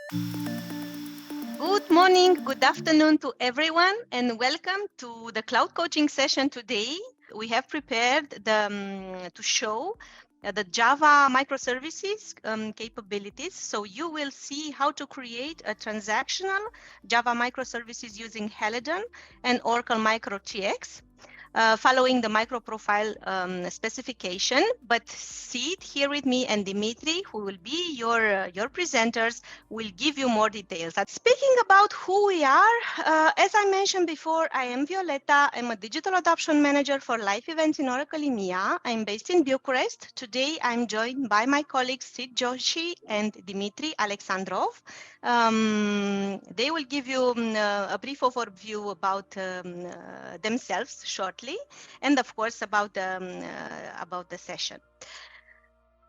Good morning, good afternoon to everyone, and welcome to the cloud coaching session today. We have prepared to show the Java microservices capabilities. So you will see how to create a transactional Java microservices using Helidon and Oracle MicroTx. Following the MicroProfile specification. But Sid here with me and Dmitry, who will be your presenters, will give you more details. Speaking about who we are, as I mentioned before, I am Violeta. I'm a digital adoption manager for live events in Oracle EMEA. I'm based in Bucharest. Today, I'm joined by my colleagues Sid Joshi and Dmitry Aleksandrov. They will give you a brief overview about themselves shortly, and of course about the session.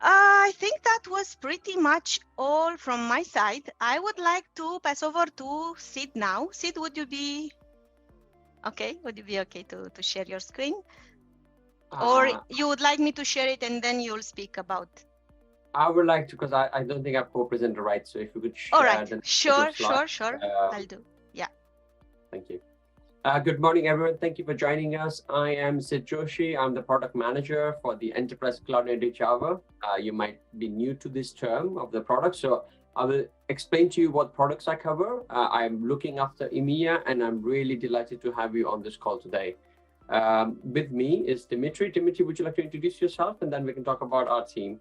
I think that was pretty much all from my side. I would like to pass over to Sid now. Sid, would you be okay? Would you be okay to share your screen? Or you would like me to share it and then you'll speak about? I would like to, because I don't think I've co-presented right. So if you could share. All right, sure. I'll do. Yeah. Thank you. Good morning, everyone. Thank you for joining us. I am Sid Joshi. I'm the product manager for the Enterprise Cloud Native Java. You might be new to this term of the product. So I will explain to you what products I cover. I'm looking after EMEA, and I'm really delighted to have you on this call today. With me is Dmitry. Dmitry, would you like to introduce yourself? And then we can talk about our team.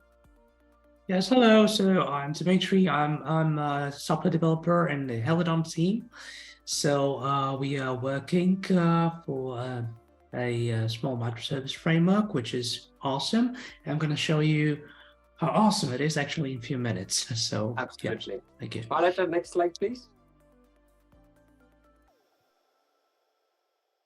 Yes, hello. So I'm Dmitry. I'm a software developer in the Helidon team. So we are working for a small microservice framework, which is awesome. And I'm going to show you how awesome it is actually in a few minutes. So absolutely. Yeah, thank you. Violeta, next slide, please.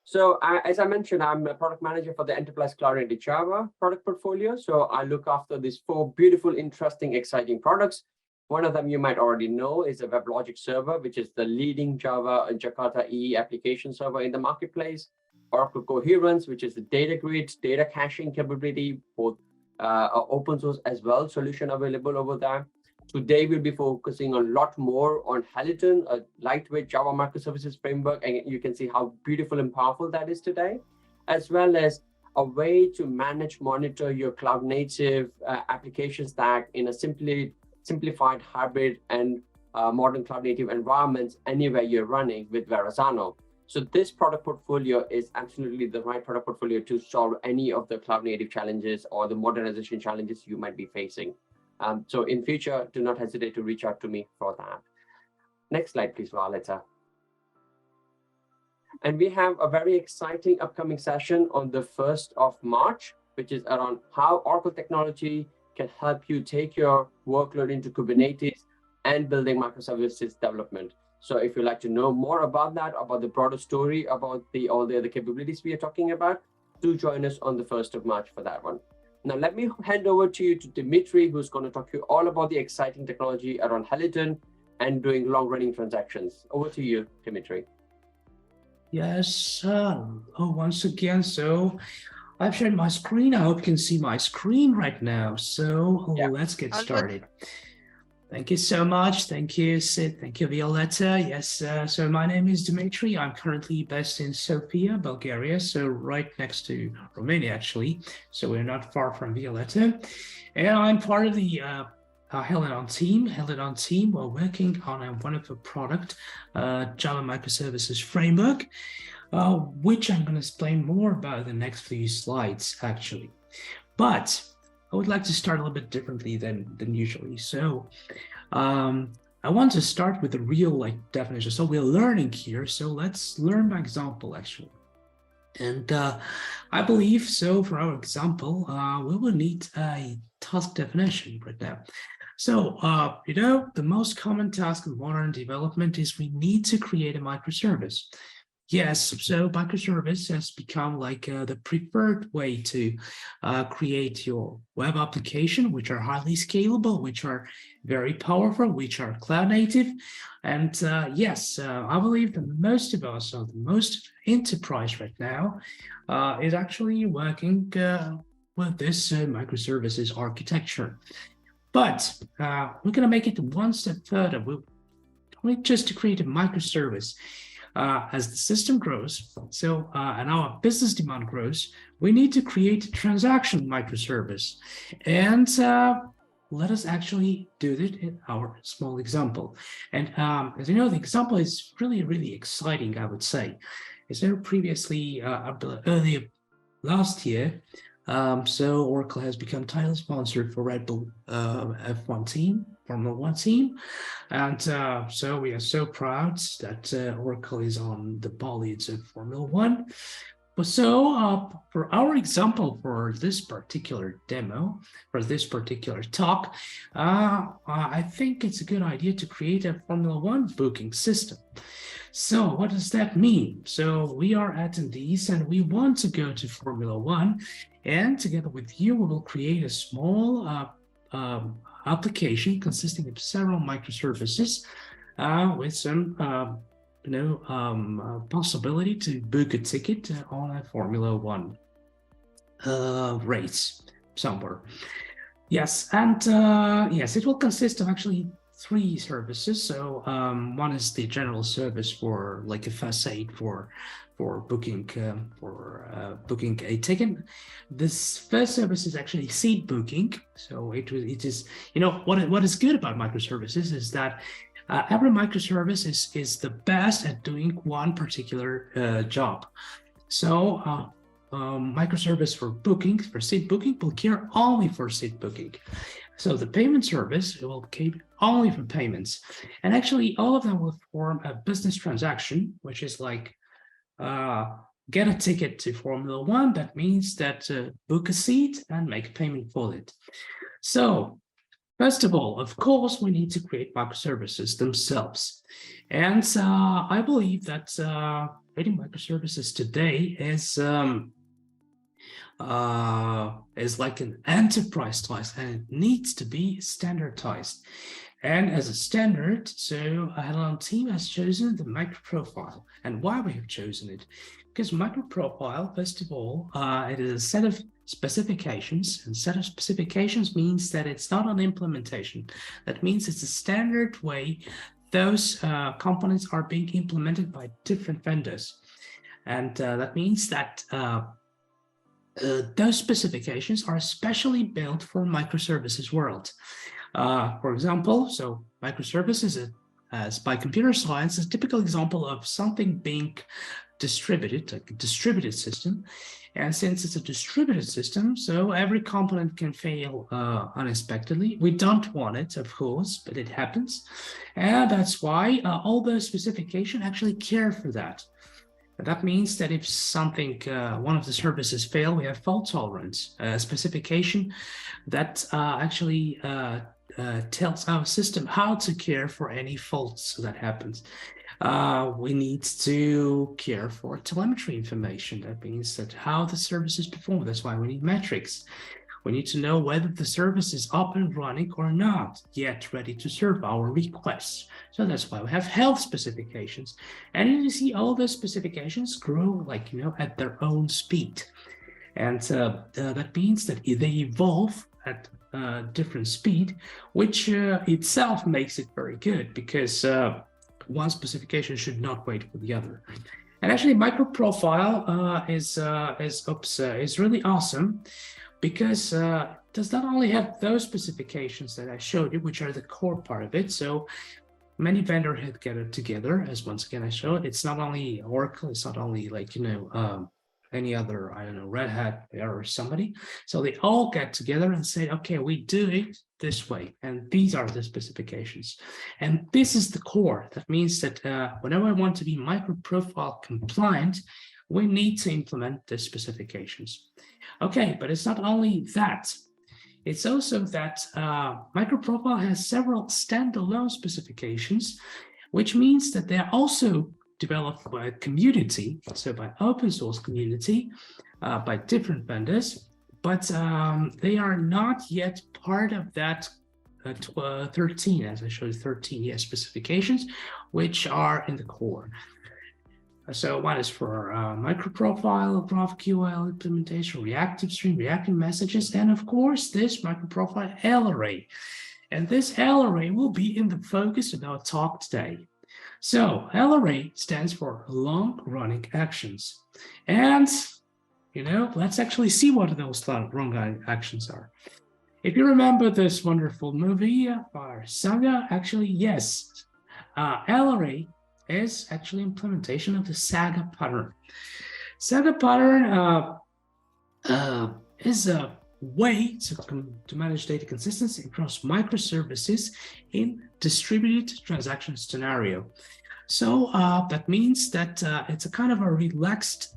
So as I mentioned, I'm a product manager for the Enterprise Cloud Native Java product portfolio. So I look after these 4 beautiful, interesting, exciting products. One of them you might already know is a WebLogic server, which is the leading Java and Jakarta EE application server in the marketplace. Oracle Coherence, which is the data grid, data caching capability, both open source as well, solution available over there. Today, we'll be focusing a lot more on Helidon, a lightweight Java microservices framework, and you can see how beautiful and powerful that is today, as well as a way to manage, monitor your cloud native application stack in a simplified hybrid and modern cloud native environments anywhere you're running with Verrazano. So this product portfolio is absolutely the right product portfolio to solve any of the cloud native challenges or the modernization challenges you might be facing. So in future, do not hesitate to reach out to me for that. Next slide, please, Violeta. And we have a very exciting upcoming session on the 1st of March, which is around how Oracle technology can help you take your workload into Kubernetes and building microservices development. So if you'd like to know more about that, about the broader story, about all the other capabilities we are talking about, do join us on the 1st of March for that one. Now, let me hand over to you to Dmitry, who's going to talk to you all about the exciting technology around Helidon and doing long-running transactions. Over to you, Dmitry. Yes, once again, so I've shared my screen. I hope you can see my screen right now. So let's get started. Thank you so much. Thank you, Sid. Thank you, Violeta. Yes, so my name is Dmitry. I'm currently based in Sofia, Bulgaria, so right next to Romania, actually. So we're not far from Violeta. And I'm part of the Helidon team. Helidon team, we're working on a wonderful product, Java Microservices framework, which I'm going to explain more about in the next few slides, actually. But I would like to start a little bit differently than usually. So I want to start with the real definition. So we're learning here. So let's learn by example, actually. And I believe so for our example, we will need a task definition right now. So, the most common task in modern development is we need to create a microservice. Yes, so microservice has become the preferred way to create your web application, which are highly scalable, which are very powerful, which are cloud native. And yes, I believe that most of us, or the most enterprise right now, is actually working with this microservices architecture. But we're going to make it one step further. just to create a microservice. As the system grows, and our business demand grows, we need to create a transaction microservice. And let us actually do that in our small example. And as you know, the example is really, really exciting, I would say. As you know, previously, earlier last year, so Oracle has become title sponsor for Red Bull F1 team, Formula 1 team. And so we are so proud that Oracle is on the bolids of Formula 1. But so for our example, for this particular demo, for this particular talk, I think it's a good idea to create a Formula 1 booking system. So what does that mean? So we are attendees and we want to go to Formula 1, and together with you, we will create a small application consisting of several microservices with some possibility to book a ticket on a Formula 1 race somewhere. Yes, and yes, it will consist of actually 3 services. So one is the general service for like a fast aid for booking booking a ticket. This first service is actually seat booking. So it is, you know, what is good about microservices is that every microservice is the best at doing one particular job. So microservice for booking, for seat booking, will care only for seat booking. So the payment service will keep only for payments. And actually all of them will form a business transaction, which is like get a ticket to Formula 1. That means that book a seat and make a payment for it. So first of all, of course, we need to create microservices themselves. And I believe that creating microservices today is like an enterprise task, and it needs to be standardized. And as a standard, so a Helidon team has chosen the MicroProfile. And why we have chosen it? Because MicroProfile, first of all, it is a set of specifications, and set of specifications means that it's not an implementation. That means it's a standard way those components are being implemented by different vendors. And that means that those specifications are especially built for microservices world. For example, so microservices as by computer science is a typical example of something being distributed, like a distributed system. And since it's a distributed system, so every component can fail unexpectedly. We don't want it, of course, but it happens. And that's why all those specifications actually care for that. And that means that if something, one of the services fail, we have fault tolerance specification that actually tells our system how to care for any faults that happens. We need to care for telemetry information. That means that how the services perform. That's why we need metrics. We need to know whether the service is up and running or not yet ready to serve our requests. So that's why we have health specifications. And you see all those specifications grow like, you know, at their own speed. And that means that they evolve at different speed, which itself makes it very good because one specification should not wait for the other. And actually MicroProfile is really awesome because it does not only have those specifications that I showed you, which are the core part of it. So many vendors have gathered together, as once again I showed. It's not only Oracle, it's not only like, you know, any other, I don't know, Red Hat or somebody. So they all get together and say, okay, we do it this way. And these are the specifications. And this is the core. That means that whenever I want to be MicroProfile compliant, we need to implement the specifications. Okay, but it's not only that. It's also that MicroProfile has several standalone specifications, which means that they're also developed by a community, so by open source community, by different vendors, but they are not yet part of that 13, as I showed, 13 specifications, which are in the core. So one is for MicroProfile, GraphQL implementation, reactive stream, reactive messages, and of course this MicroProfile LRA. And this LRA will be in the focus of our talk today. So LRA stands for long-running actions. And, let's actually see what those long-running actions are. If you remember this wonderful movie by Saga, actually, yes, LRA is actually implementation of the Saga pattern. Saga pattern is a way to manage data consistency across microservices in distributed transaction scenario. So that means that it's a kind of a relaxed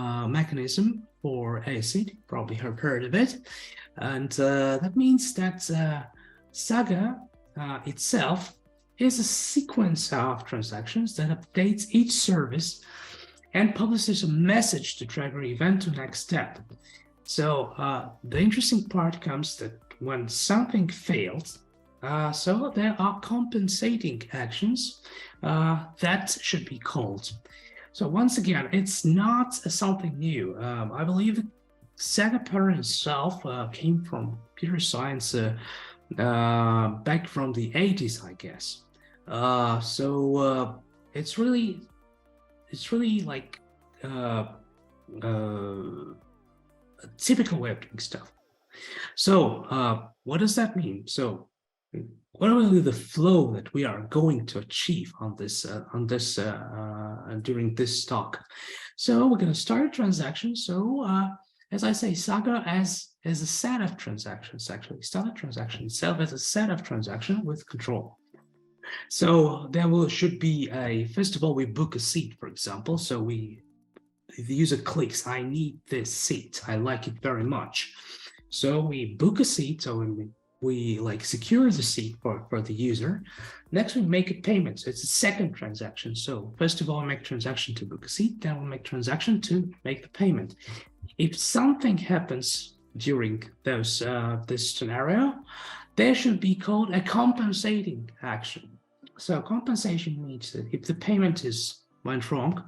mechanism for ACID, probably have heard of it. And that means that Saga itself is a sequence of transactions that updates each service and publishes a message to trigger event to next step. So the interesting part comes that when something fails, so there are compensating actions that should be called. So once again, it's not something new. I believe the Saga pattern itself came from computer science back from the 80s, I guess. So it's really like typical way of doing stuff. So what does that mean? So what are really the flow that we are going to achieve on this during this talk? So we're going to start a transaction. So as I say, Saga as a set of transactions, actually start a transaction itself as a set of transactions with control. So there should be first of all, we book a seat, for example. So the user clicks, I need this seat, I like it very much. So we book a seat, so we like secure the seat for the user. Next, we make a payment. So it's a second transaction. So first of all, we make transaction to book a seat, then we'll make transaction to make the payment. If something happens during this scenario, there should be called a compensating action. So compensation means that if the payment went wrong,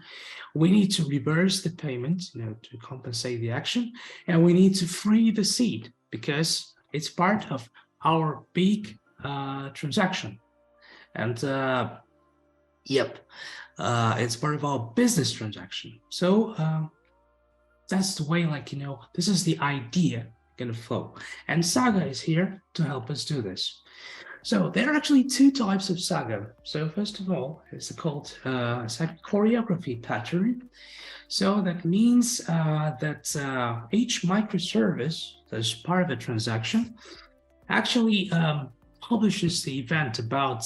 we need to reverse the payment, to compensate the action, and we need to free the seed because it's part of our big transaction. And it's part of our business transaction. So that's the way, this is the idea going to flow. And Saga is here to help us do this. So there are actually two types of Saga. So first of all, it's called Saga choreography pattern. So that means that each microservice that's part of a transaction actually publishes the event about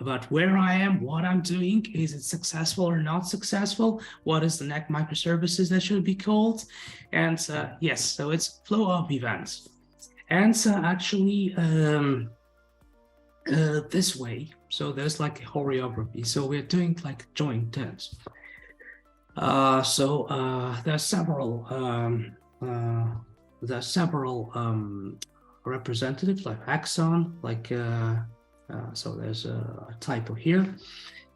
about where I am, what I'm doing, is it successful or not successful, what is the next microservices that should be called, and yes, so it's flow of events. And so actually this way, so there's like a choreography, so we're doing like joint dance. There's several representatives like Axon, so there's a typo here,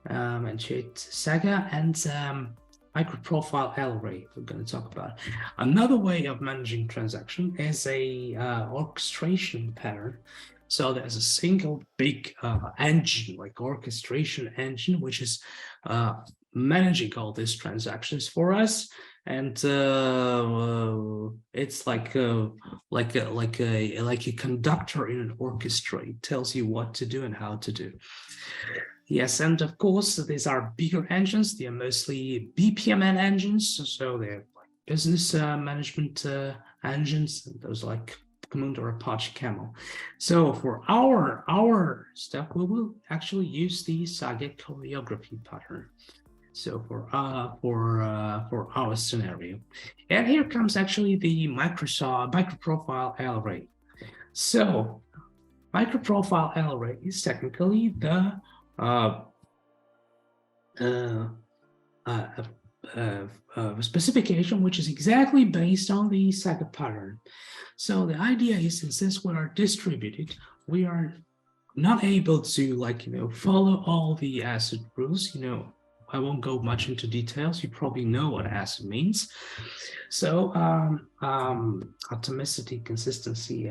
and Saga and MicroProfile LRA we're going to talk about. Another way of managing transaction is a orchestration pattern. So there's a single big engine, like orchestration engine, which is managing all these transactions for us. And it's like a conductor in an orchestra. It tells you what to do and how to do. Yes, and of course, these are bigger engines. They are mostly BPMN engines, so they're like business management engines. And those like Command or Apache Camel. So for our stuff, we will actually use the Saga choreography pattern. So for our scenario, and here comes actually the MicroProfile LRA. So MicroProfile LRA is technically the specification, which is exactly based on the Saga pattern. So the idea is, since we are distributed, we are not able to follow all the ACID rules. I won't go much into details. You probably know what ACID means. So atomicity, consistency,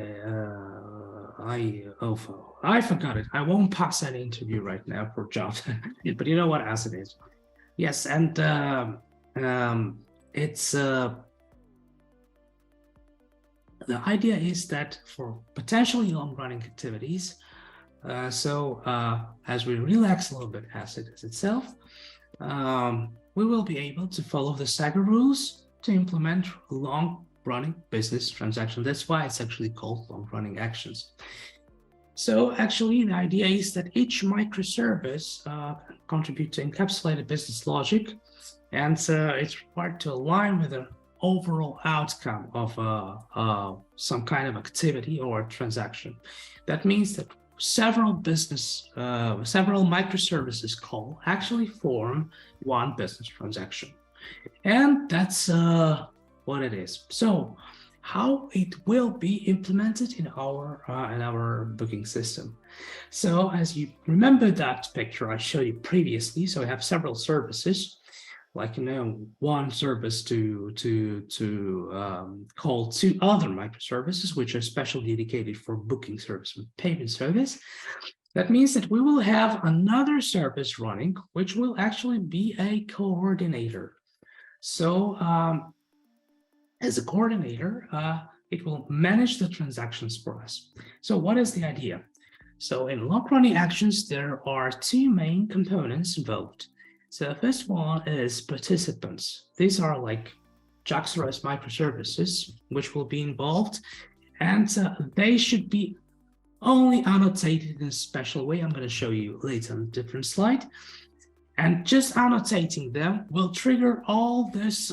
I forgot it. I won't pass any interview right now for Java, but you know what, as it is. Yes, and it's the idea is that for potentially long-running activities, as we relax a little bit as it is itself, we will be able to follow the Saga rules to implement long-running business transactions. That's why it's actually called long-running actions. So actually, the idea is that each microservice contributes to encapsulated business logic, and it's required to align with the overall outcome of some kind of activity or transaction. That means that several microservices call actually form one business transaction, and that's what it is. So how it will be implemented in our booking system. So as you remember that picture I showed you previously, so we have several services, like one service to call two other microservices, which are specially dedicated for booking service and payment service. That means that we will have another service running, which will actually be a coordinator. So as a coordinator, it will manage the transactions for us. So what is the idea? So in long-running actions, there are two main components involved. So the first one is participants. These are like Jaxxra's microservices, which will be involved, and they should be only annotated in a special way. I'm going to show you later on a different slide. And just annotating them will trigger all this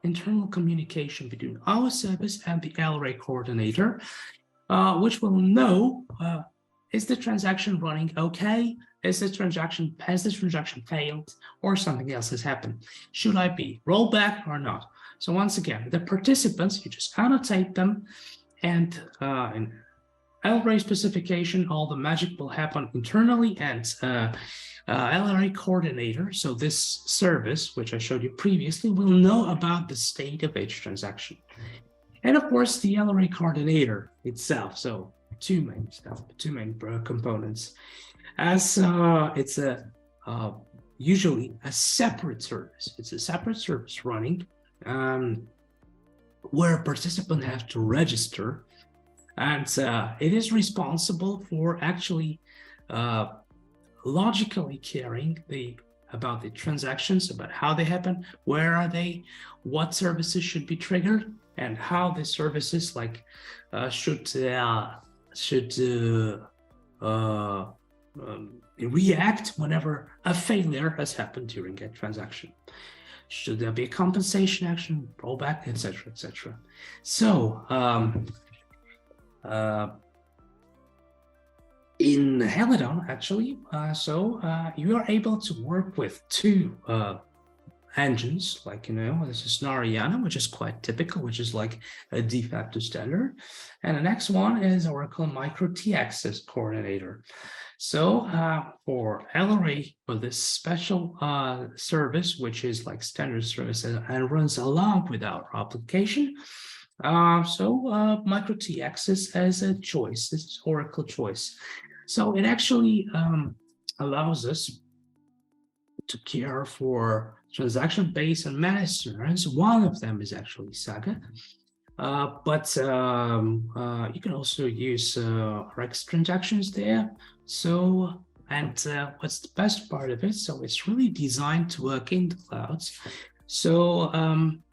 internal communication between our service and the LRA coordinator, which will know, is the transaction running okay? Has this transaction failed, or something else has happened? Should I be rollback or not? So once again, the participants, you just annotate them, and in LRA specification, all the magic will happen internally, and LRA coordinator, so this service, which I showed you previously, will know about the state of each transaction. And of course, the LRA coordinator itself, so two main components. As it's usually a separate service. It's a separate service running where participants have to register, and it is responsible for actually logically caring about the transactions, about how they happen, where are they, what services should be triggered, and how the services should react whenever a failure has happened during a transaction. Should there be a compensation action, rollback, etc., etc. So in Helidon, actually, you are able to work with two engines, this is Narayana, which is quite typical, which is like a de facto standard. And the next one is Oracle MicroTx as coordinator. So for LRA, for this special service, which is like standard service and runs along with our application, MicroTx is as a choice, this is Oracle choice. So it actually allows us to care for transaction-based and managed services. One of them is actually Saga, but you can also use Rex transactions there. So, and what's the best part of it? So it's really designed to work in the clouds. So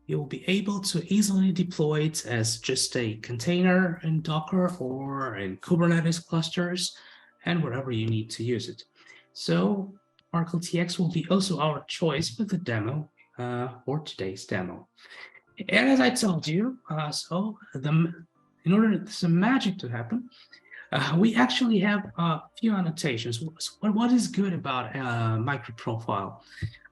you'll be able to easily deploy it as just a container in Docker or in Kubernetes clusters and wherever you need to use it. So Oracle TX will be also our choice for the demo for today's demo. And as I told you, in order for some magic to happen, we actually have a few annotations. What is good about MicroProfile?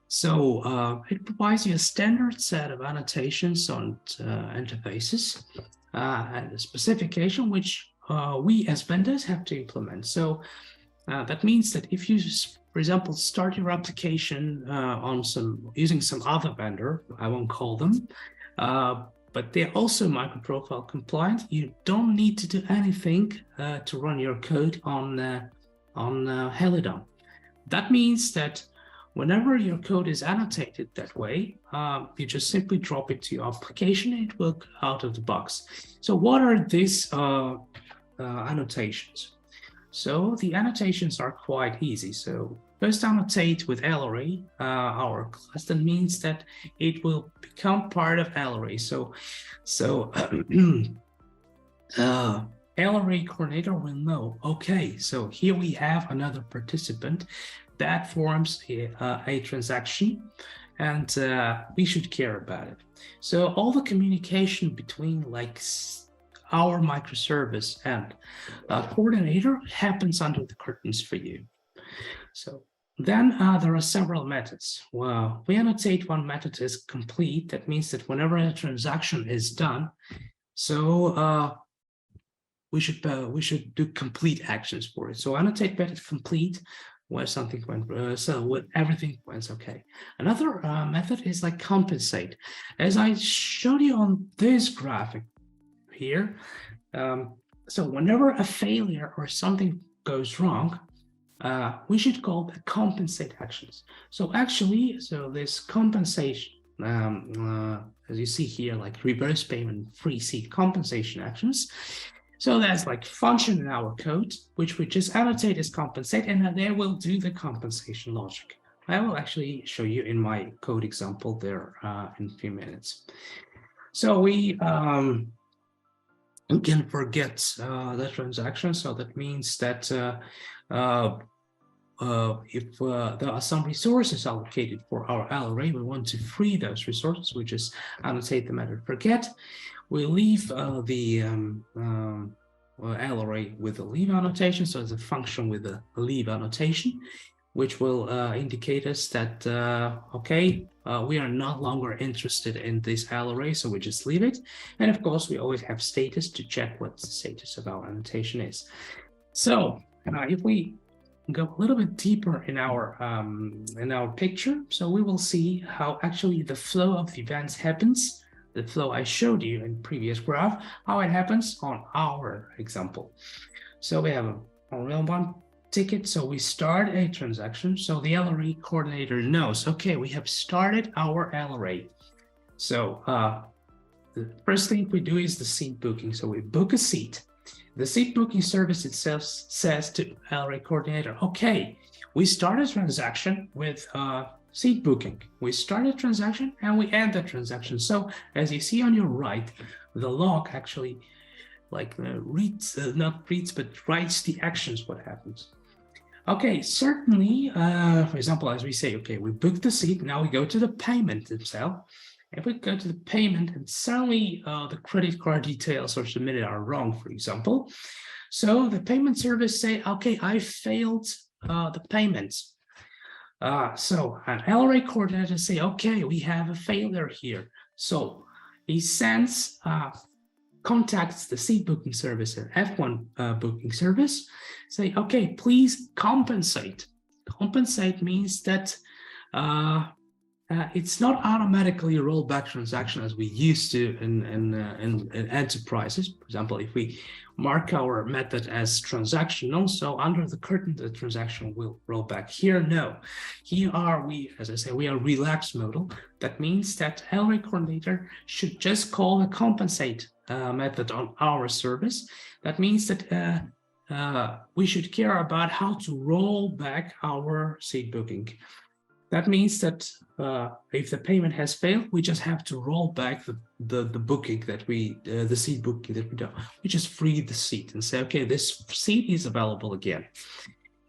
So it provides you a standard set of annotations on interfaces and a specification which we as vendors have to implement. So that means that if you, for example, start your application using some other vendor, I won't call them, but they're also microprofile compliant. You don't need to do anything to run your code on Helidon. That means that whenever your code is annotated that way, you just simply drop it to your application and it will go out of the box. So what are these annotations? So the annotations are quite easy. So first annotate with LRA, our class. That means that it will become part of LRA. So LRA coordinator will know, okay, so here we have another participant that forms a transaction, and we should care about it. So all the communication between like our microservice and coordinator happens under the curtains for you. So then there are several methods. Well, we annotate one method as complete. That means that whenever a transaction is done, so we should do complete actions for it. So annotate method complete where something went so when everything went okay. Another method is like compensate. As I showed you on this graphic here, so whenever a failure or something goes wrong, we should call the compensate actions. So actually, so this compensation, as you see here, like reverse payment, free seat compensation actions. So that's like function in our code, which we just annotate as compensate, and then they will do the compensation logic. I will actually show you in my code example there in a few minutes. So we can forget the transaction. So that means that if there are some resources allocated for our LRA, we want to free those resources, we just annotate the method forget. We leave the LRA with a leave annotation, so it's a function with a leave annotation, which will indicate us that, okay, we are no longer interested in this LRA, so we just leave it. And of course, we always have status to check what the status of our annotation is. So if we go a little bit deeper in our picture, so we will see how actually the flow of the events happens. The flow I showed you in previous graph, how it happens on our example. So we have a real one ticket. So we start a transaction. So the LRA coordinator knows, okay, we have started our LRA. So the first thing we do is the seat booking. So we book a seat. The seat booking service itself says to LRA coordinator, okay, we start a transaction with seat booking. We start a transaction and we end the transaction. So as you see on your right, the log actually like reads, not reads, but writes the actions, what happens. Okay, certainly, for example, as we say, okay, we booked the seat, now we go to the payment itself. If we go to the payment and suddenly the credit card details are submitted are wrong, for example. So the payment service say, okay, I failed the payments. So an LRA coordinator say, okay, we have a failure here. So he sends, contacts the seat booking service and F1 booking service, say, okay, please compensate. Compensate means that it's not automatically a rollback transaction as we used to in enterprises. For example, if we mark our method as transactional, so under the curtain, the transaction will roll back. Here, no. Here are we, as I say, we are relaxed modal. That means that LRA coordinator should just call the compensate method on our service. That means that we should care about how to roll back our seat booking. That means that if the payment has failed, we just have to roll back the booking that the seat booking that we do. We just free the seat and say, okay, this seat is available again.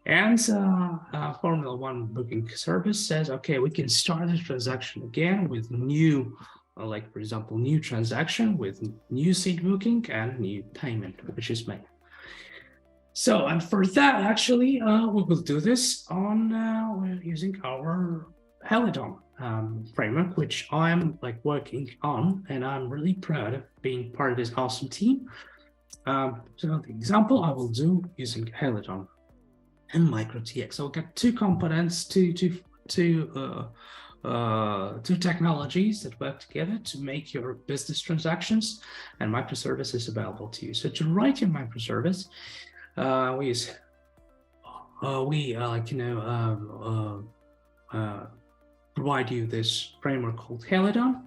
And Formula One booking service says, okay, we can start the transaction again with new, like for example, new transaction with new seat booking and new payment, which is made. So, and for that, actually, we will do this on we're using our Helidon framework, which I'm like working on, and I'm really proud of being part of this awesome team. So the example I will do using Helidon and MicroTx. So we've got two components, two two technologies that work together to make your business transactions and microservices available to you. So to write your microservice, we use provide you this framework called Helidon.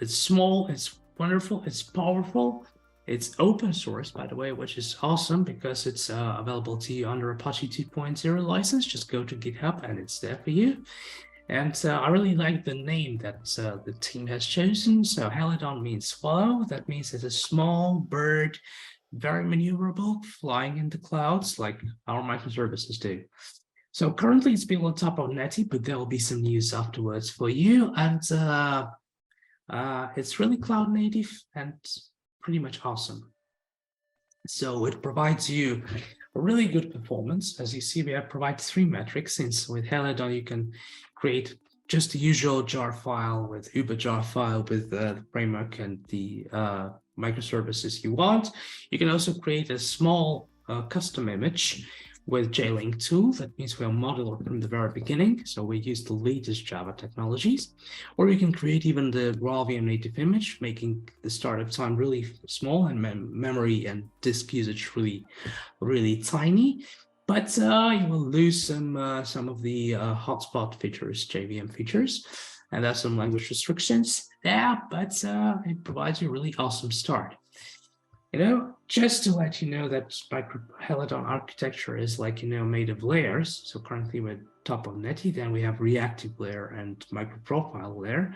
It's small, it's wonderful, it's powerful. It's open source, by the way, which is awesome because it's available to you under Apache 2.0 license. Just go to GitHub and it's there for you. And I really like the name that the team has chosen. So Helidon means swallow. That means it's a small bird, very maneuverable, flying in the clouds like our microservices do. So currently it's built on top of Netty, but there will be some news afterwards for you. And it's really cloud native and pretty much awesome. So it provides you a really good performance. As you see, we have provided 3 metrics, since with Helidon you can create just the usual jar file with Uber jar file with the framework and the microservices you want. You can also create a small custom image with JLink tool. That means we are modular from the very beginning. So we use the latest Java technologies, or you can create even the Graal VM native image, making the startup time really small and memory and disk usage really tiny. But you will lose some of the hotspot features, JVM features, and there's some language restrictions there, but it provides you a really awesome start. Just to let you know that Helidon architecture is made of layers. So currently we're top of Netty, then we have reactive layer and MicroProfile layer.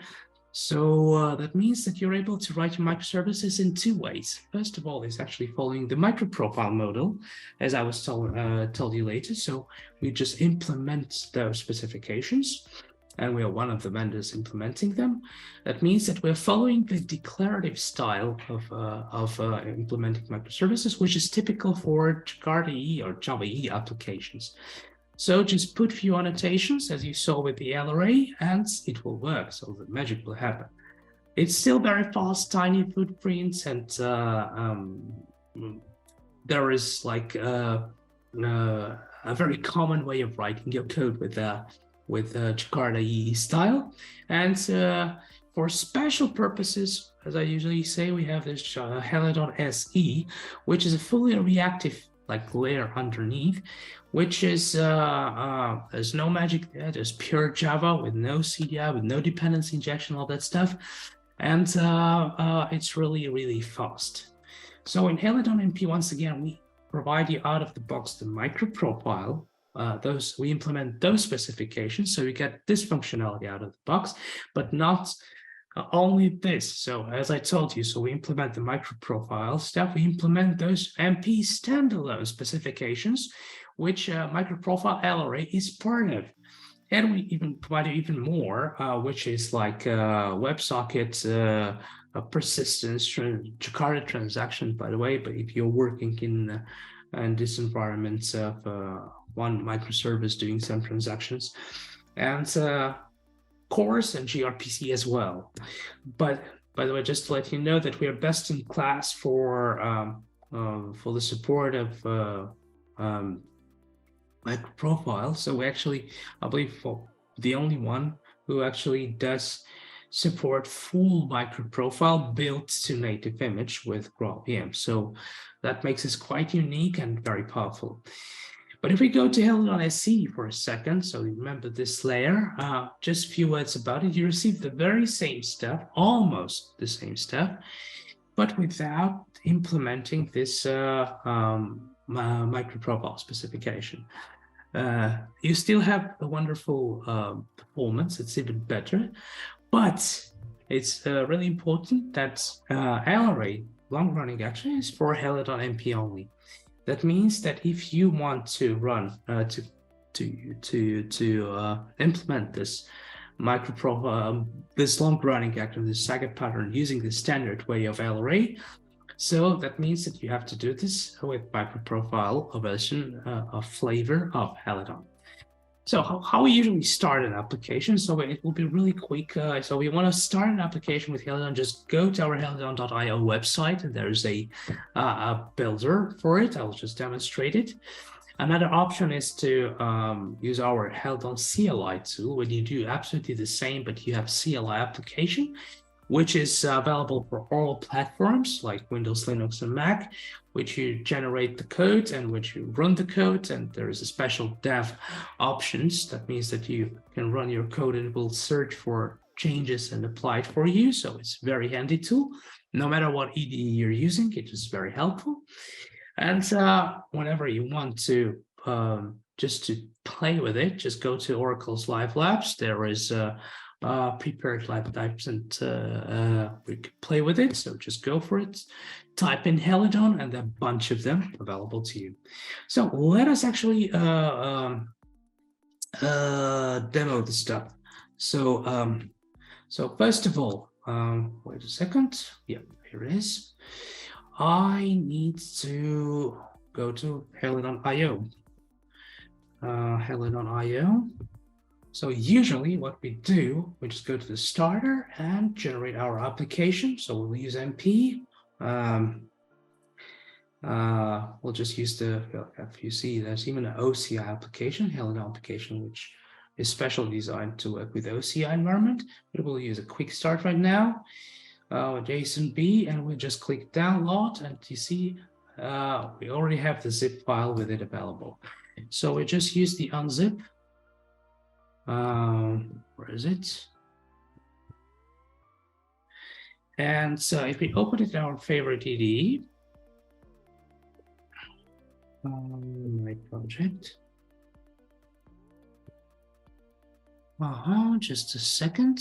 So that means that you're able to write your microservices in 2 ways. First of all, is actually following the MicroProfile model, as I was told you later. So we just implement those specifications, and we are one of the vendors implementing them. That means that we're following the declarative style of implementing microservices, which is typical for Jakarta EE or Java EE applications. So just put few annotations, as you saw with the LRA, and it will work. So the magic will happen. It's still very fast, tiny footprints, and there is a very common way of writing your code with Jakarta EE style. And for special purposes, as I usually say, we have this Helidon SE, which is a fully reactive layer underneath, which is there's no magic there. There's pure Java with no CDI, with no dependency injection, all that stuff, and it's really fast. So in Helidon NP, once again, we provide you out of the box the MicroProfile. We implement those specifications, so you get this functionality out of the box, but not only this. So as I told you, so we implement the MicroProfile stuff. We implement those MP standalone specifications, which MicroProfile LRA is part of. And we even provide you even more, which is like WebSocket, persistence, Jakarta transaction, by the way. But if you're working in this environment of one microservice doing some transactions, and CORS and gRPC as well. But by the way, just to let you know that we are best in class for the support of MicroProfile. So we actually, I believe, the only one who actually does support full MicroProfile built to native image with Graal VM. So that makes us quite unique and very powerful. But if we go to Helidon SE for a second, so remember this layer, just a few words about it. You receive the very same stuff, almost the same stuff, but without implementing this MicroProfile specification. You still have a wonderful performance. It's even better, but it's really important that LRA, long-running action, is for Helidon NP only. That means that if you want to run to implement this MicroProfile, this long-running action, this Saga pattern using the standard way of LRA, so that means that you have to do this with MicroProfile, a version of flavor of Helidon. So how we usually start an application, so it will be really quick. So we want to start an application with Helidon, just go to our helidon.io website, and there's a builder for it. I'll just demonstrate it. Another option is to use our Helidon CLI tool, where you do absolutely the same, but you have CLI application, which is available for all platforms like Windows, Linux, and Mac, which you generate the code and which you run the code. And there is a special dev options. That means that you can run your code and it will search for changes and apply it for you. So it's a very handy tool. No matter what IDE you're using, it is very helpful. And whenever you want to just to play with it, just go to Oracle's Live Labs. There is prepared lab types, and we can play with it. So just go for it. Type in Helidon, and a bunch of them available to you. So let us actually demo the stuff. So so first of all, wait a second. Yeah, here it is. I need to go to Helidon.io. Helidon.io. So usually what we do, we just go to the starter and generate our application. So we'll use MP. We'll just use the, if you see, there's even an OCI application, Helidon application, which is specially designed to work with OCI environment. But we'll use a quick start right now. JSON-B, and we just click download, and you see we already have the zip file with it available. So we just use the unzip. Where is it? And so if we open it in our favorite IDE, my project. Just a second.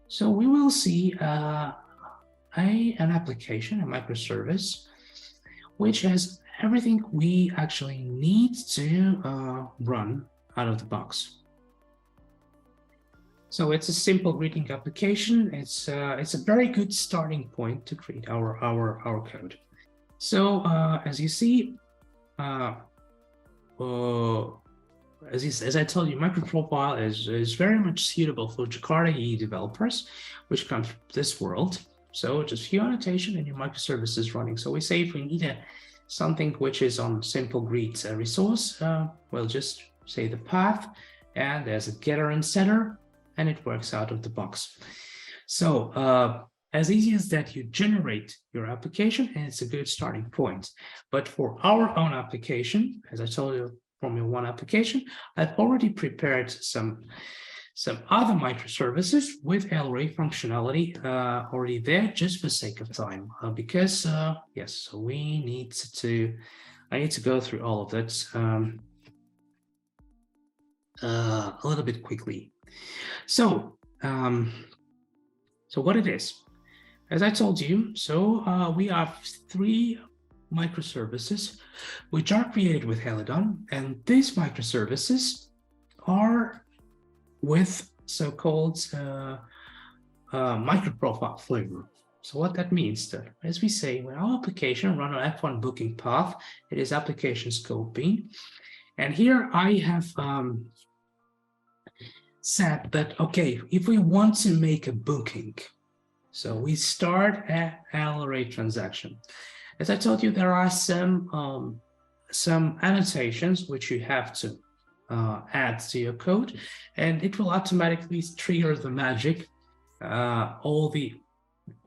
So we will see an application, a microservice, which has everything we actually need to run out of the box. So it's a simple greeting application. It's a very good starting point to create our code. So as you see, as I told you, MicroProfile is very much suitable for Jakarta EE developers, which come from this world. So just a few annotation and your microservice is running. So we say if we need something which is on simple greet resource, we'll just say the path, and there's a getter and setter, and it works out of the box. So as easy as that, you generate your application, and it's a good starting point. But for our own application, as I told you, from your one application, I've already prepared some other microservices with LRA functionality already there, just for sake of time, because yes, so I need to go through all of that a little bit quickly. So what it is, as I told you, so we have 3 microservices which are created with Helidon, and these microservices are with so-called MicroProfile flavor. So what that means, that as we say, when our application run on F1 booking path, it is application scoping, and here I have said that okay, if we want to make a booking, so we start an LRA transaction. As I told you, there are some annotations which you have to add to your code, and it will automatically trigger the magic, all the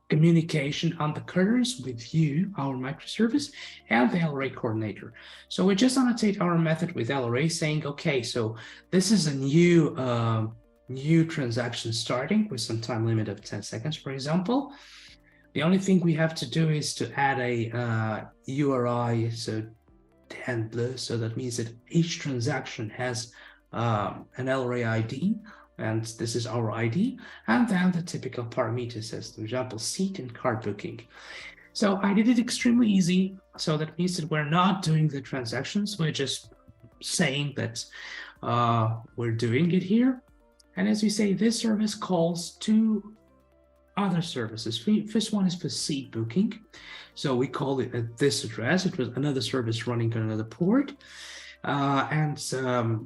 communication undercutters with you, our microservice, and the LRA coordinator. So we just annotate our method with LRA saying, okay, so this is a new transaction starting with some time limit of 10 seconds, for example. The only thing we have to do is to add a URI, so handler, so that means that each transaction has an LRA ID, and this is our ID, and then the typical parameters as, for example, seat and car booking. So I did it extremely easy, so that means that we're not doing the transactions, we're just saying that we're doing it here. And as we say, this service calls 2 other services. First one is for seat booking. So we call it at this address. It was another service running on another port. And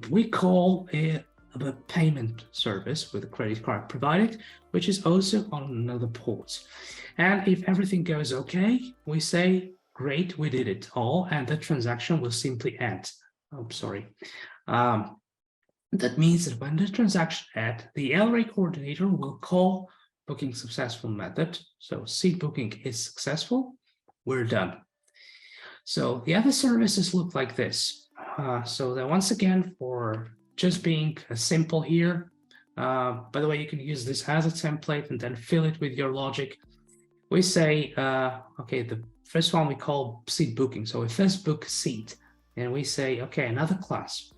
we call it a payment service with a credit card provided, which is also on another port. And if everything goes okay, we say, great, we did it all, and the transaction will simply end. Oh, sorry. That means that when the transaction ends, the LRA coordinator will call booking successful method. So seat booking is successful, we're done. So the other services look like this. So that once again, for just being simple here, by the way, you can use this as a template and then fill it with your logic. We say, okay, the first one we call seat booking. So we first book a seat and we say, okay, another class,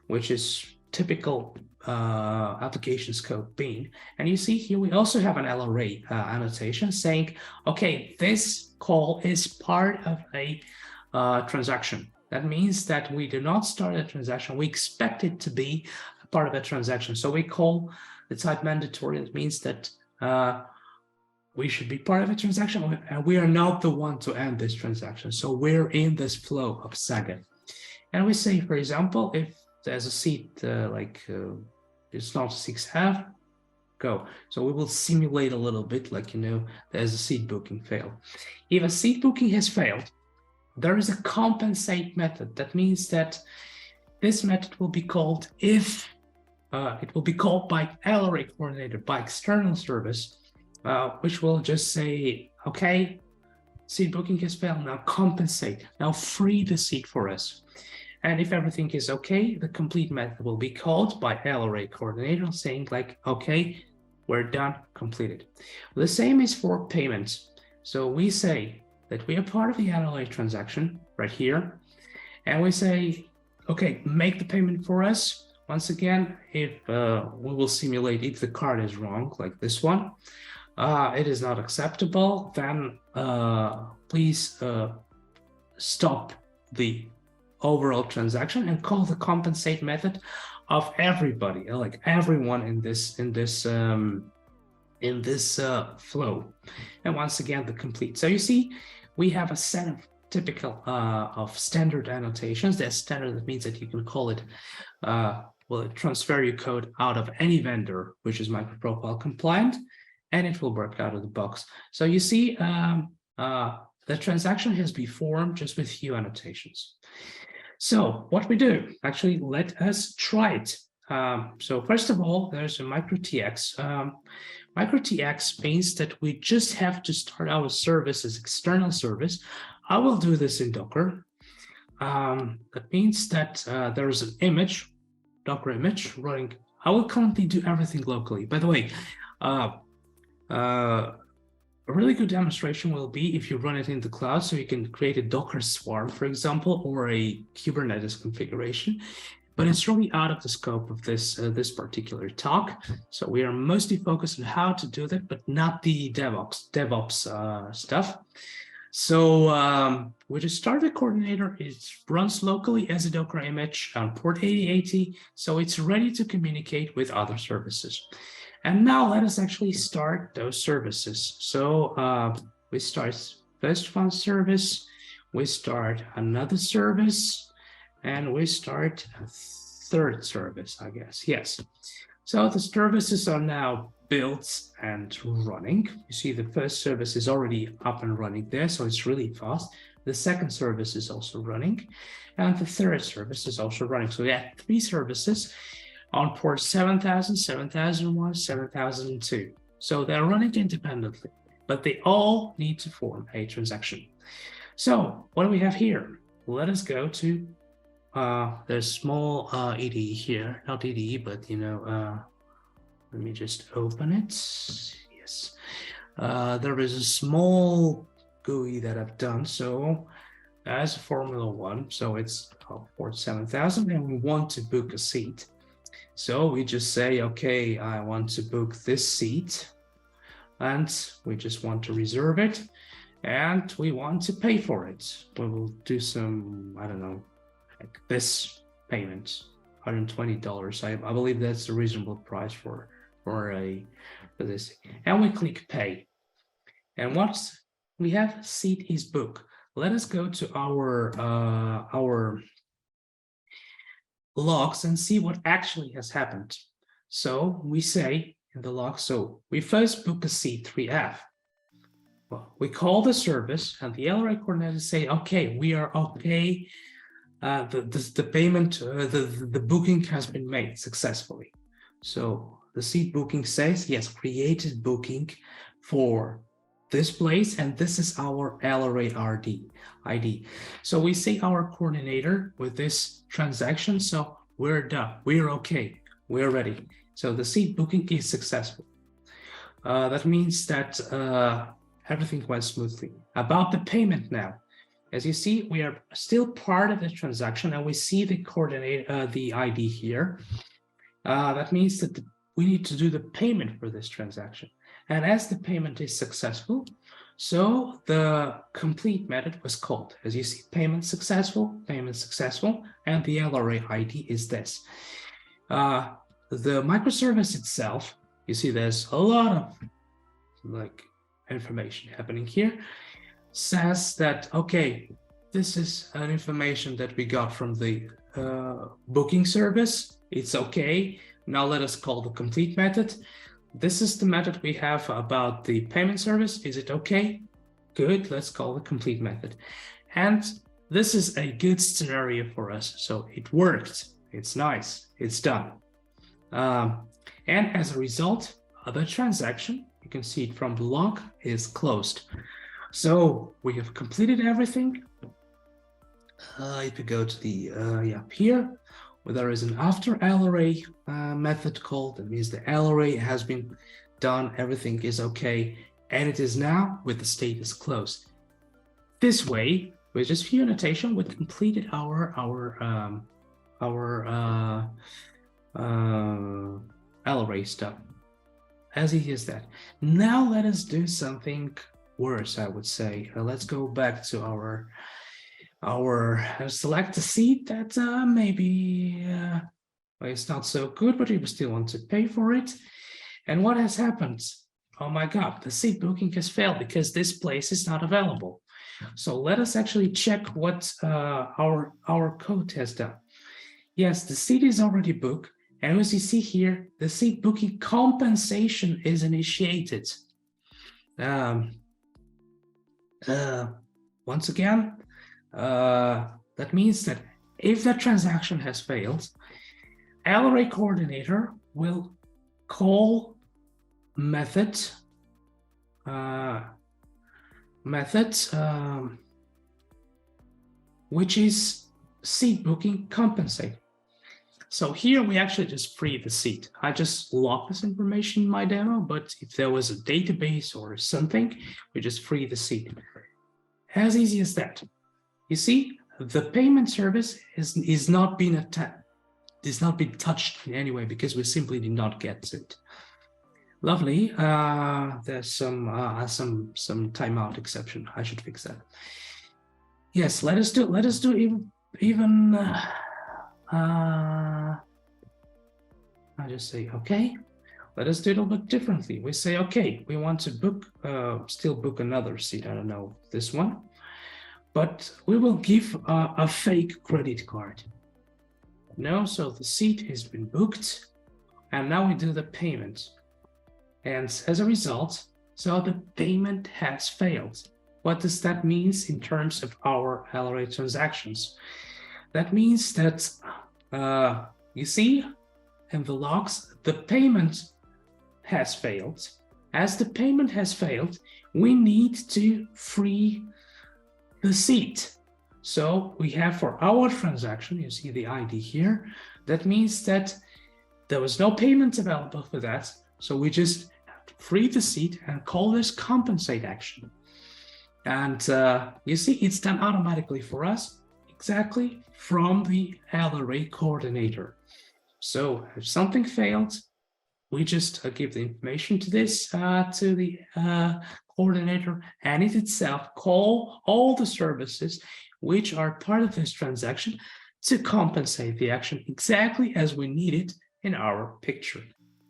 which is typical application scope bean. And you see here, we also have an LRA annotation saying, okay, this call is part of a transaction. That means that we do not start a transaction. We expect it to be a part of a transaction. So we call the type mandatory. It means that we should be part of a transaction, and we are not the one to end this transaction. So we're in this flow of Saga. And we say, for example, if there's a seat it's not 6.5, go. So we will simulate a little bit, like, there's a seat booking fail. If a seat booking has failed, there is a compensate method. That means that this method will be called if it will be called by LRA coordinator, by external service, which will just say, okay, seat booking has failed, now compensate, now free the seat for us. And if everything is okay, the complete method will be called by LRA coordinator saying like, okay, we're done, completed. The same is for payments. So we say that we are part of the LRA transaction right here. And we say, okay, make the payment for us. Once again, if we will simulate if the card is wrong, like this one, it is not acceptable, then please stop the overall transaction and call the compensate method of everybody, like everyone in this flow. And once again, the complete. So you see, we have a set of typical of standard annotations. There's standard, that means that you can call it, transfer your code out of any vendor, which is MicroProfile compliant, and it will work out of the box. So you see, the transaction has been formed just with few annotations. So what we do, actually, let us try it. So first of all, there's a MicroTx. MicroTx means that we just have to start our service as external service. I will do this in Docker. That means that there is an image, Docker image running. I will currently do everything locally. By the way, a really good demonstration will be if you run it in the cloud, so you can create a Docker swarm, for example, or a Kubernetes configuration. But it's really out of the scope of this particular talk. So we are mostly focused on how to do that, but not the DevOps stuff. So we just start the coordinator. It runs locally as a Docker image on port 8080, so it's ready to communicate with other services. And now let us actually start those services. So we start first one service, we start another service, and we start a third service, I guess. Yes. So the services are now built and running. You see the first service is already up and running there, so it's really fast. The second service is also running, and the third service is also running. So we have 3 services on port 7000, 7001, 7002. So they're running independently, but they all need to form a transaction. So what do we have here? Let us go to, there's small EDE here, not EDE, but let me just open it. Yes. There is a small GUI that I've done. So as Formula 1, so it's port 7000, and we want to book a seat. So we just say, okay, I want to book this seat, and we just want to reserve it, and we want to pay for it. We will do some, I don't know, like this payment, $120. I believe that's a reasonable price for this. And we click pay. And once we have seat is booked, let us go to our logs and see what actually has happened. So we say in the log, so we first book a C3F. Well, we call the service and the LRA coordinator say, okay, we are okay. The payment, the booking has been made successfully. So the seat booking says, yes, created booking for this place, and this is our LRA ID. So we see our coordinator with this transaction, so we're done, we're okay, we're ready. So the seat booking is successful. That means that everything went smoothly. About the payment now, as you see, we are still part of the transaction, and we see the coordinate, the ID here. That means that we need to do the payment for this transaction. And as the payment is successful, so the complete method was called. As you see, payment successful, and the LRA ID is this. The microservice itself, you see there's a lot of like information happening here, says that, okay, this is an information that we got from the booking service. It's okay. Now let us call the complete method. This is the method we have about the payment service. Is it okay? Good. Let's call the complete method. And this is a good scenario for us. So it worked. It's nice. It's done. And as a result, the transaction, you can see it from the log, is closed. So we have completed everything. If you go to the here, where there is an after LRA method called, that means the LRA has been done, everything is okay, and it is now with the status closed. This way, with just few annotation, we completed our LRA stuff. As easy as that. Now let us do something worse, I would say. Let's go back to our select a seat that maybe well, it's not so good, but we still want to pay for it. And what has happened? Oh my God, the seat booking has failed because this place is not available. So let us actually check what our code has done. Yes, the seat is already booked. And as you see here, the seat booking compensation is initiated. Once again, that means that if the transaction has failed, LRA coordinator will call method which is seat booking compensate. So here we actually just free the seat. I just locked this information in my demo, but if there was a database or something, we just free the seat. As easy as that. You see, the payment service is not being touched in any way because we simply did not get to it. Lovely. There's some timeout exception. I should fix that. Yes, let us do even. I just say okay. Let us do it a little bit differently. We say okay. We want to book, still book another seat. I don't know this one, but we will give a fake credit card. No, so the seat has been booked, and now we do the payment. And as a result, so the payment has failed. What does that mean in terms of our LRA transactions? That means that, you see, in the logs, the payment has failed. As the payment has failed, we need to free the seat. So we have for our transaction, you see the ID here, that means that there was no payment available for that. So we just have to free the seat and call this compensate action. And you see, it's done automatically for us, exactly from the LRA coordinator. So if something failed, we just give the information to this, to the coordinator, and it itself call all the services which are part of this transaction to compensate the action exactly as we need it in our picture,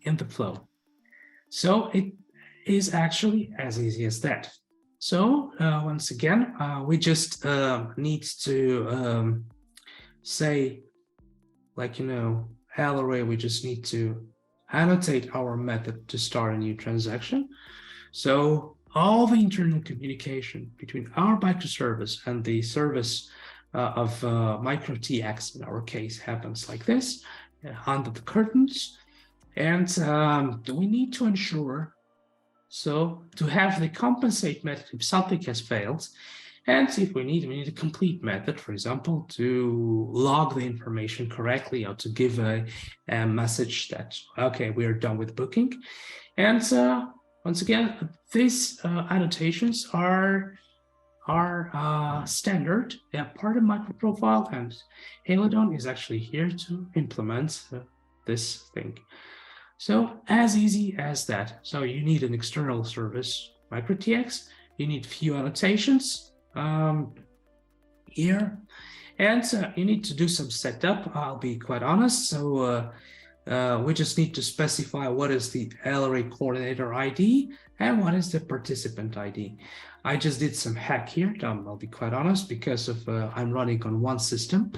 in the flow. So it is actually as easy as that. So once again, we just need to say like, LRA, we just need to annotate our method to start a new transaction. So all the internal communication between our microservice and the service of MicroTx, in our case, happens like this, under the curtains. And we need to ensure, so to have the compensate method if something has failed, and if we need a complete method, for example, to log the information correctly or to give a message that, okay, we are done with booking. And once again, these annotations are standard. They are part of MicroProfile, and Helidon is actually here to implement this thing. So as easy as that. So you need an external service, MicroTx. You need few annotations here, and you need to do some setup. I'll be quite honest. So we just need to specify what is the LRA coordinator ID and what is the participant ID. I just did some hack here, I'll be quite honest, because of I'm running on one system.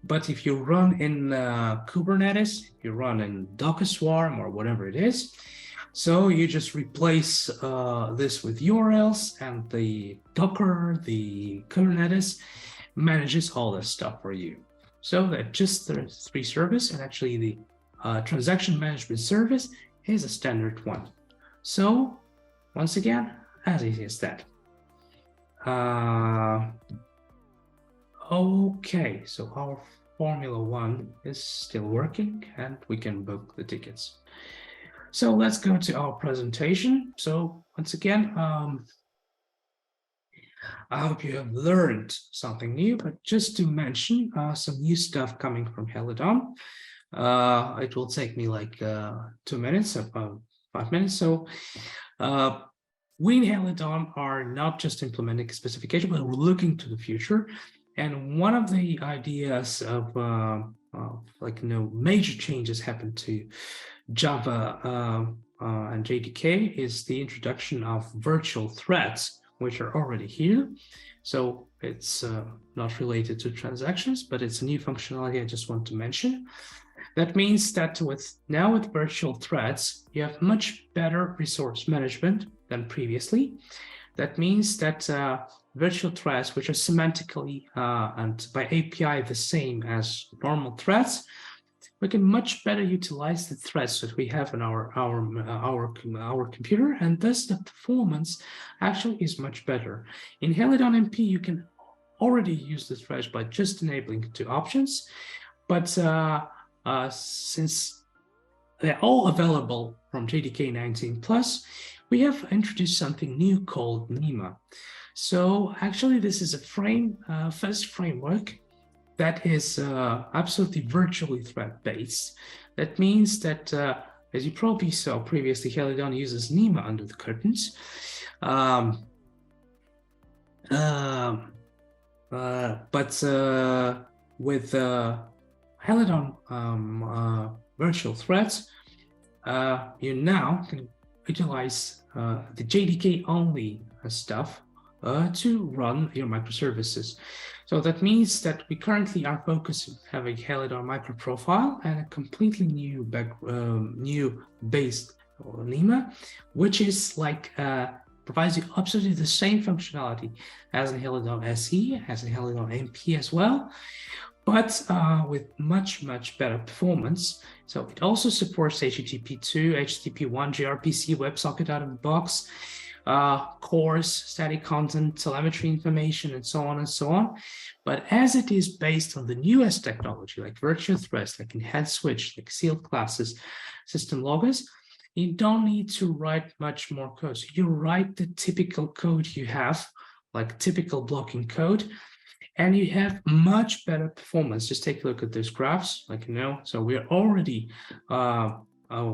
But if you run in Kubernetes, if you run in Docker Swarm or whatever it is, so you just replace this with URLs, and the Docker, the Kubernetes manages all this stuff for you. So that just the 3 service, and actually the transaction management service is a standard one. So once again, as easy as that. Okay, so our Formula 1 is still working and we can book the tickets. So let's go to our presentation. So once again, I hope you have learned something new, but just to mention some new stuff coming from Helidon. It will take me like 2 minutes, 5 minutes. So we in Helidon are not just implementing specification, but we're looking to the future. And one of the ideas of major changes happen to Java and JDK is the introduction of virtual threads, which are already here. So it's not related to transactions, but it's a new functionality I just want to mention. That means that with virtual threads, you have much better resource management than previously. That means that virtual threads, which are semantically and by API the same as normal threads, we can much better utilize the threads that we have in our computer, and thus the performance actually is much better. In Helidon MP, you can already use the threads by just enabling 2 options, but since they're all available from JDK 19+, we have introduced something new called NEMA. So actually, this is a first framework that is absolutely virtually thread-based. That means that, as you probably saw previously, Helidon uses NEMA under the curtains. But with Helidon virtual threads, you now can utilize the JDK only stuff to run your microservices. So that means that we currently are focusing on having Helidon MicroProfile and a completely new based NEMA, which is like provides you absolutely the same functionality as in Helidon SE, as in Helidon MP as well, but with much better performance. So it also supports HTTP2, HTTP1, gRPC, WebSocket out of the box, course, static content, telemetry information, and so on and so on. But as it is based on the newest technology, like virtual threads, like in head switch, like sealed classes, system loggers, you don't need to write much more code. So you write the typical code you have, like typical blocking code, and you have much better performance. Just take a look at those graphs, so we're already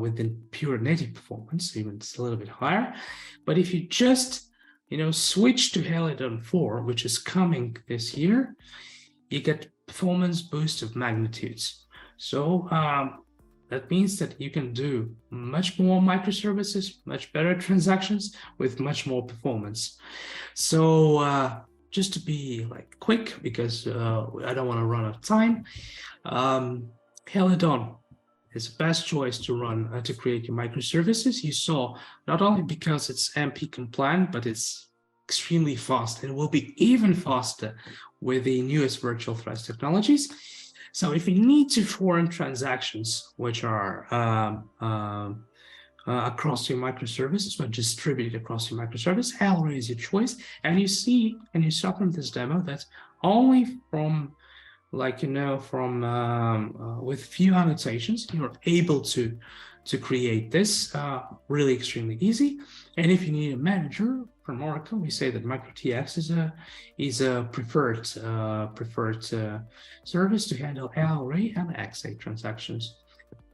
within pure native performance, even it's a little bit higher. But if you just, switch to Helidon 4, which is coming this year, you get performance boost of magnitudes. So that means that you can do much more microservices, much better transactions with much more performance. So just to be quick, because I don't want to run out of time. Helidon is the best choice to run to create your microservices. You saw, not only because it's MP compliant, but it's extremely fast. It will be even faster with the newest virtual threads technologies. So if you need to form transactions, which are across your microservices, but distributed across your microservice, LRA is your choice. And you see, and you saw from this demo that only from, like, you know, from with few annotations, you're able to create this really extremely easy. And if you need a manager from Oracle, we say that MicroTx is a preferred service to handle LRA and XA transactions.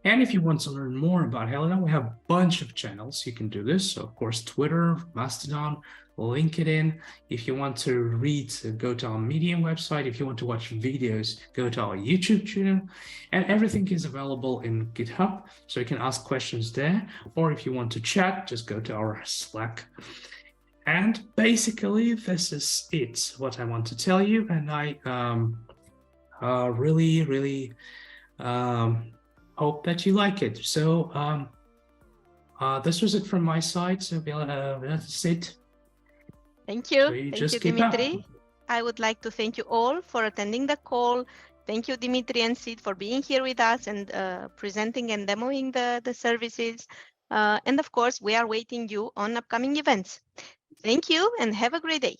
And if you want to learn more about Helidon, we have a bunch of channels you can do this. So of course, Twitter, Mastodon, LinkedIn. If you want to read, go to our Medium website. If you want to watch videos, go to our YouTube channel. And everything is available in GitHub, so you can ask questions there. Or if you want to chat, just go to our Slack. And basically, this is it, what I want to tell you. And I really hope that you like it. So this was it from my side. So that's it. Thank you. So thank just you, keep Dmitry. up. I would like to thank you all for attending the call. Thank you, Dmitry and Sid, for being here with us and presenting and demoing the services. And of course, we are waiting you on upcoming events. Thank you and have a great day.